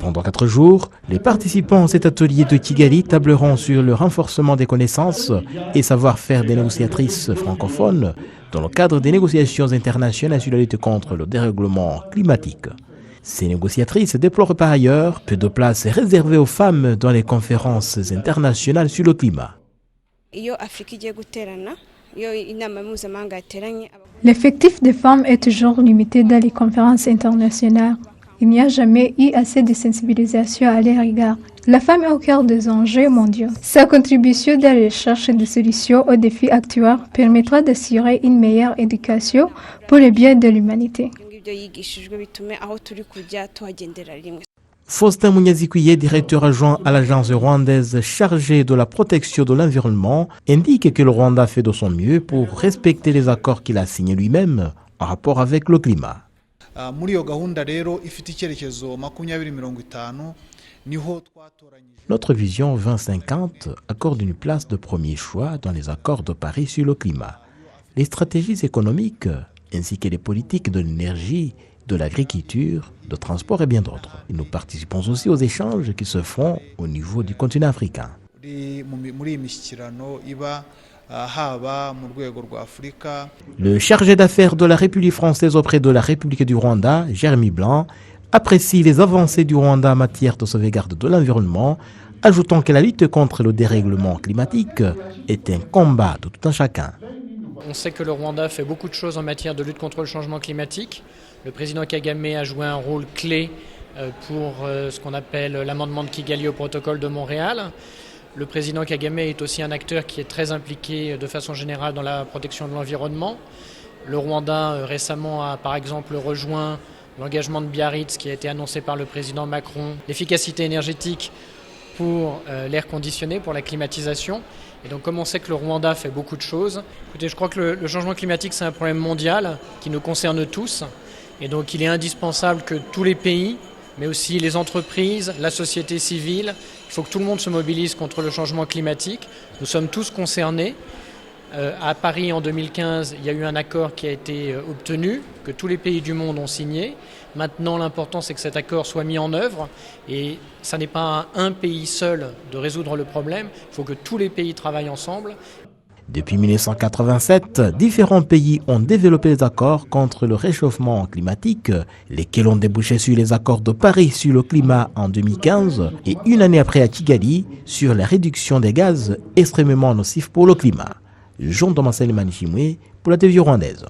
Pendant 4 jours, les participants à cet atelier de Kigali tableront sur le renforcement des connaissances et savoir-faire des négociatrices francophones dans le cadre des négociations internationales sur la lutte contre le dérèglement climatique. Ces négociatrices déplorent par ailleurs peu de place réservée aux femmes dans les conférences internationales sur le climat. L'effectif des femmes est toujours limité dans les conférences internationales. Il n'y a jamais eu assez de sensibilisation à leur égard. La femme est au cœur des enjeux mondiaux. Sa contribution dans la recherche de solutions aux défis actuels permettra d'assurer une meilleure éducation pour le bien de l'humanité. Faustin Munyazikuye, directeur adjoint à l'agence rwandaise chargée de la protection de l'environnement, indique que le Rwanda fait de son mieux pour respecter les accords qu'il a signés lui-même en rapport avec le climat. Notre vision 2050 accorde une place de premier choix dans les accords de Paris sur le climat. Les stratégies économiques ainsi que les politiques de l'énergie, de l'agriculture, de transport et bien d'autres. Nous participons aussi aux échanges qui se font au niveau du continent africain. Le chargé d'affaires de la République française auprès de la République du Rwanda, Jérémy Blanc, apprécie les avancées du Rwanda en matière de sauvegarde de l'environnement, ajoutant que la lutte contre le dérèglement climatique est un combat de tout un chacun. On sait que le Rwanda fait beaucoup de choses en matière de lutte contre le changement climatique. Le président Kagame a joué un rôle clé pour ce qu'on appelle l'amendement de Kigali au protocole de Montréal. Le président Kagame est aussi un acteur qui est très impliqué de façon générale dans la protection de l'environnement. Le Rwanda récemment a par exemple rejoint l'engagement de Biarritz qui a été annoncé par le président Macron, l'efficacité énergétique pour l'air conditionné, pour la climatisation. Et donc comme on sait que le Rwanda fait beaucoup de choses, écoutez, je crois que le changement climatique c'est un problème mondial qui nous concerne tous. Et donc il est indispensable que tous les pays, mais aussi les entreprises, la société civile, il faut que tout le monde se mobilise contre le changement climatique. Nous sommes tous concernés. À Paris en 2015, il y a eu un accord qui a été obtenu, que tous les pays du monde ont signé. Maintenant, l'important c'est que cet accord soit mis en œuvre et ça n'est pas à un pays seul de résoudre le problème, il faut que tous les pays travaillent ensemble. Depuis 1987, différents pays ont développé des accords contre le réchauffement climatique, lesquels ont débouché sur les accords de Paris sur le climat en 2015 et une année après à Kigali sur la réduction des gaz extrêmement nocifs pour le climat. Jean Thomas Manichimwe pour la TV rwandaise.